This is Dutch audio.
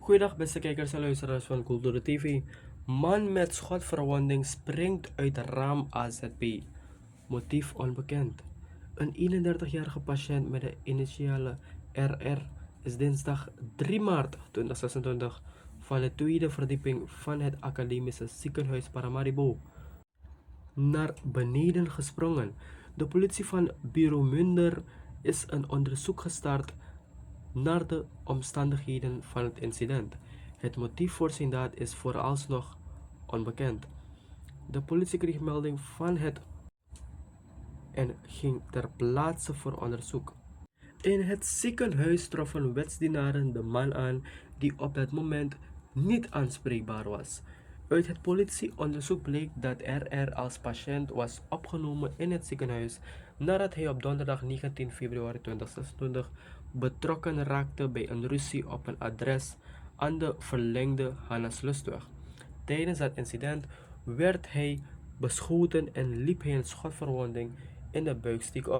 Goedendag beste kijkers en luisteraars van Cultura TV. Man met schotverwonding springt uit raam AZP. Motief onbekend. Een 31-jarige patiënt met de initiale RR is dinsdag 3 maart 2026 van de tweede verdieping van het academische ziekenhuis Paramaribo naar beneden gesprongen. De politie van Bureau Munder is een onderzoek gestart naar de omstandigheden van het incident. Het motief voor zijn daad is vooralsnog onbekend. De politie kreeg melding van het en ging ter plaatse voor onderzoek. In het ziekenhuis troffen wetsdienaren de man aan die op dat moment niet aanspreekbaar was. Uit het politieonderzoek bleek dat RR als patiënt was opgenomen in het ziekenhuis nadat hij op donderdag 19 februari 2026 betrokken raakte bij een ruzie op een adres aan de verlengde Hanneslustweg. Tijdens dat incident werd hij beschoten en liep hij een schotverwonding in de buiksteek op.